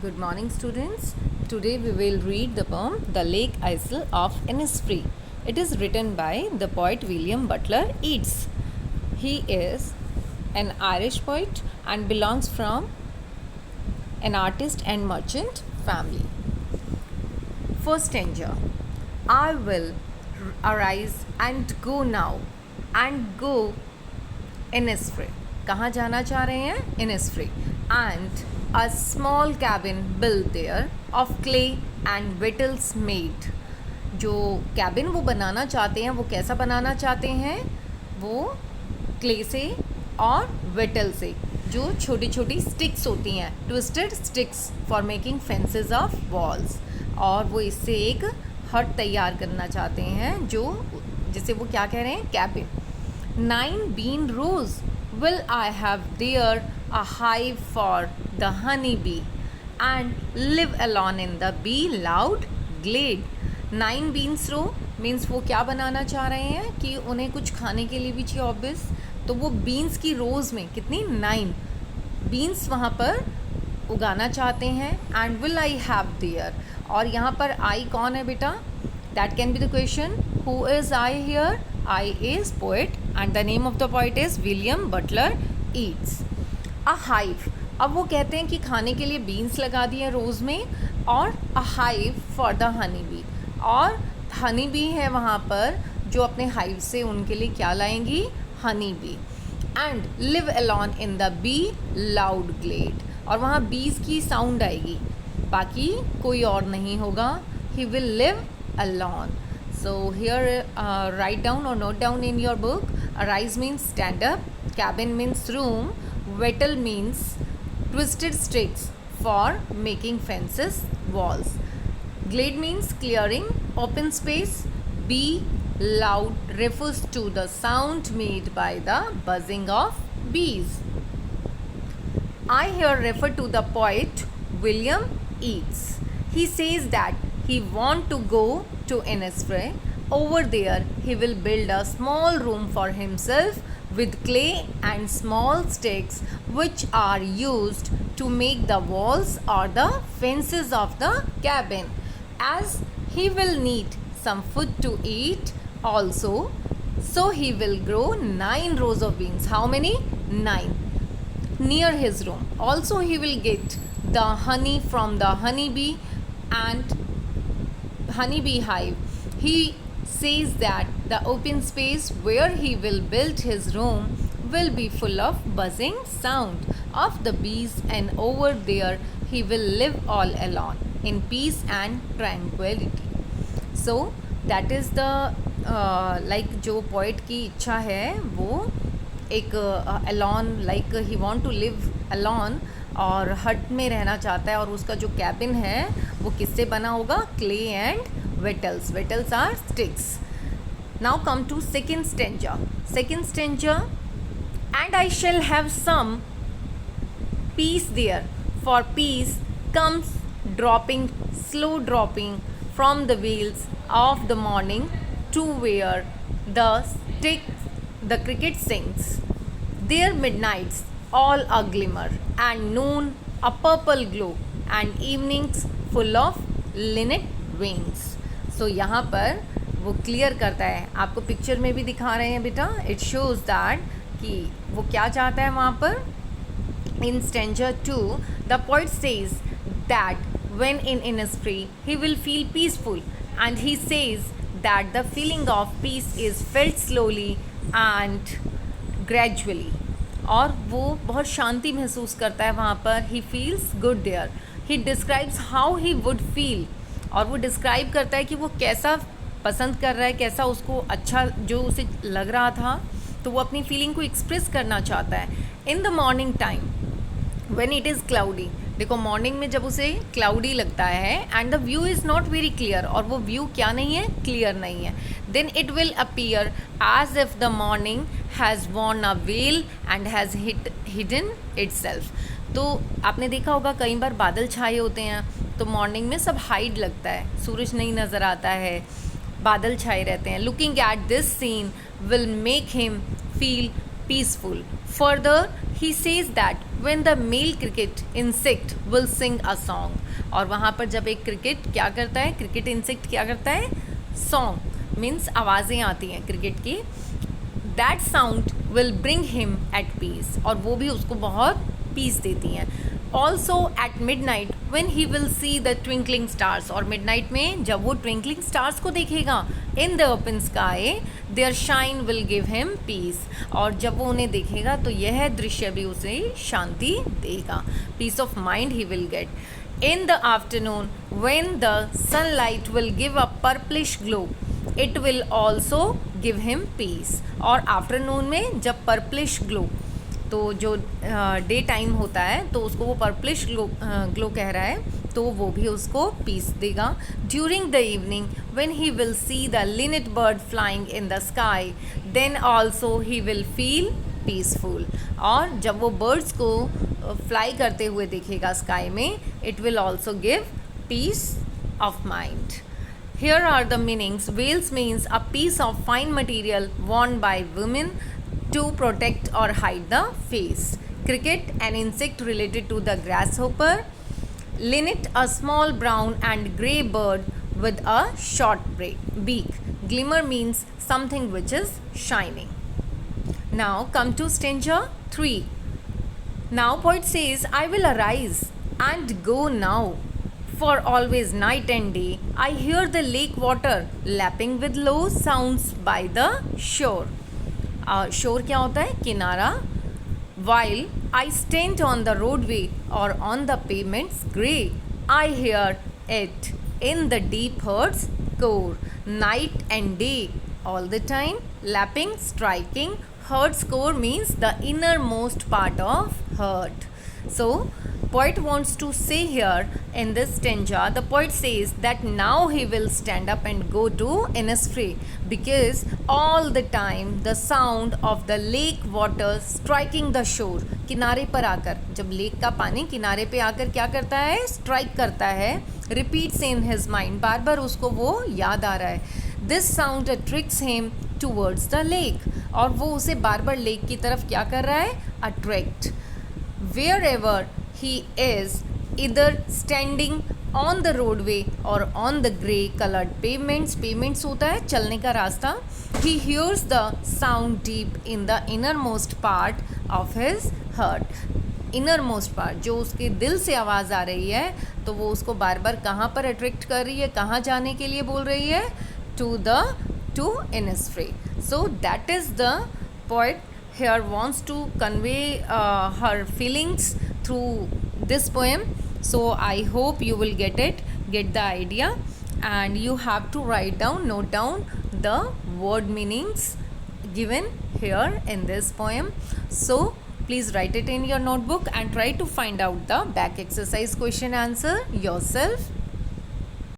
Good morning, students. Today we will read the poem The Lake Isle of Innisfree. It is written by the poet William Butler Yeats. He is an Irish poet and belongs from an artist and merchant family. First stanza. I will arise and go now and go Innisfree. कहाँ जाना चाह रहे हैं? Innisfree. And a small cabin built there of clay and victuals made. जो cabin वो बनाना चाहते हैं वो कैसा बनाना चाहते हैं? वो clay से और victual से, जो छोटी छोटी sticks होती हैं, twisted sticks for making fences of walls. और वो इससे एक हट तैयार करना चाहते हैं जो जिसे वो क्या कह रहे हैं? Cabin. 9 bean rows will I have there a hive for the honey bee and live alone in the bee loud glade. 9 beans row means वो क्या बनाना चाह रहे हैं कि उन्हें कुछ खाने के लिए भी चाहिए ऑब्वियस, तो वो बीन्स की रोज में कितनी 9 बीन्स वहाँ पर उगाना चाहते हैं. And will I have their, और यहाँ पर आई कौन है बेटा? That can be the question. Who is I hear? I is poet and the name of the poet is William Butler Yeats. A hive, अब वो कहते हैं कि खाने के लिए बीन्स लगा दिए रोज़ में, और a hive for the honey bee, और हनी बी है वहाँ पर जो अपने हाइव से उनके लिए क्या लाएंगी? Honey bee. And live alone in the bee loud glade, और वहाँ बीज की साउंड आएगी, बाकी कोई और नहीं होगा. He will live alone. So here write down or note down in your book. Arise means stand up, cabin means room, wattle means twisted sticks for making fences, walls. Glade means clearing, open space. Bee loud refers to the sound made by the buzzing of bees. I here refer to the poet William Yeats. He says that he want to go to Innisfree. Over there he will build a small room for himself with clay and small sticks which are used to make the walls or the fences of the cabin. As he will need some food to eat also, so he will grow 9 rows of beans. How many? 9. Near his room. Also he will get the honey from the honeybee and honeybee hive. He says that the open space where he will build his room will be full of buzzing sound of the bees, and over there he will live all alone in peace and tranquility. So that is the like जो poet की इच्छा है वो एक alone, like he want to live alone, और हट में रहना चाहता है, और उसका जो कैबिन है वो किससे बना होगा? Clay and wattles. Wattles are sticks. Now come to second stanza. Second stanza. And I shall have some peace there, for peace comes dropping, slow dropping from the wheels of the morning to where the stick the cricket sings. There midnight's all a glimmer, and noon a purple glow, and evenings full of linnet wings. So यहाँ पर वो clear करता है, आपको picture में भी दिखा रहे हैं बेटा. इट शोज दैट कि वो क्या चाहता है वहाँ पर. In stanza 2 the poet says that when in Innisfree he will feel peaceful, and he says that the feeling of peace is felt slowly and gradually, और वो बहुत शांति महसूस करता है वहाँ पर. ही feels good there. He describes how he would feel, और वो डिस्क्राइब करता है कि वो कैसा पसंद कर रहा है, कैसा उसको अच्छा जो उसे लग रहा था, तो वो अपनी फीलिंग को एक्सप्रेस करना चाहता है. In the morning time when it is cloudy, देखो मॉर्निंग में जब उसे क्लाउडी लगता है and the view is not very clear, और वो व्यू क्या नहीं है? क्लियर नहीं है. Then it will appear as if the morning has worn a veil and has hidden itself. तो आपने देखा होगा कई बार बादल छाए होते हैं तो मॉर्निंग में सब हाइड लगता है, सूरज नहीं नज़र आता है, बादल छाए रहते हैं. Looking at this scene will make him feel peaceful. Further, he says that when the male cricket insect will sing a song. और वहाँ पर जब एक क्रिकेट क्या करता है, क्रिकेट इंसेक्ट क्या करता है, सॉन्ग मीन्स आवाज़ें आती हैं क्रिकेट की, that sound will bring him at peace, और वो भी उसको बहुत पीस देती हैं. Also at midnight when he will see the twinkling stars, और मिड नाइट में जब वो ट्विंकलिंग स्टार्स को देखेगा in the open sky, there shine will give him peace, और जब वो उन्हें देखेगा तो यह दृश्य भी उसे शांति देगा, peace of mind he will get. In the afternoon, when the sunlight will give a purplish glow, it will also give him peace. और आफ्टरनून में जब पर्पलिश ग्लो, तो जो डे टाइम होता है तो उसको वो पर्पलिश ग्लो कह रहा है, तो वो भी उसको पीस देगा. During the evening when he will see the linnet bird flying in the sky, then also he will feel peaceful. और जब वो बर्ड्स को फ्लाई करते हुए देखेगा स्काई में, it will also give piece of mind. Here are the meanings. Veils means a piece of fine material worn by women to protect or hide the face. Cricket, an insect related to the grasshopper. Linnet, a small brown and grey bird with a short beak. Glimmer means something which is shining. Now come to stanza 3. Now poet says, I will arise and go now, for always night and day I hear the lake water lapping with low sounds by the shore. Shore क्या होता है, किनारा. While I stand on the roadway or on the pavement's grey, I hear it in the deep heart's core, night and day all the time, lapping, striking. Heart's core means the innermost part of heart. So poet wants to say here in this stanza, the poet says that now he will stand up and go to Innisfree, because all the time the sound of the lake water striking the shore, किनारे पर आकर, जब lake का पानी किनारे पे आकर क्या करता है, स्ट्राइक करता है, रिपीट्स इन हिज माइंड, बार बार उसको वो याद आ रहा है. This sound attracts him towards the lake, और वो उसे बार बार लेक की तरफ क्या कर रहा है, attract. Wherever he is either standing on the roadway or on the grey colored pavements होता है चलने का रास्ता, he hears the sound deep in the innermost part of his heart. innermost part जो उसके दिल से आवाज़ आ रही है, तो वो उसको बार बार कहाँ पर अट्रैक्ट कर रही है, कहाँ जाने के लिए बोल रही है, to Innisfree. So that is the poet here wants to convey her feelings through this poem. So I hope you will get the idea, and you have to note down the word meanings given here in this poem. So please write it in your notebook and try to find out the back exercise question answer yourself.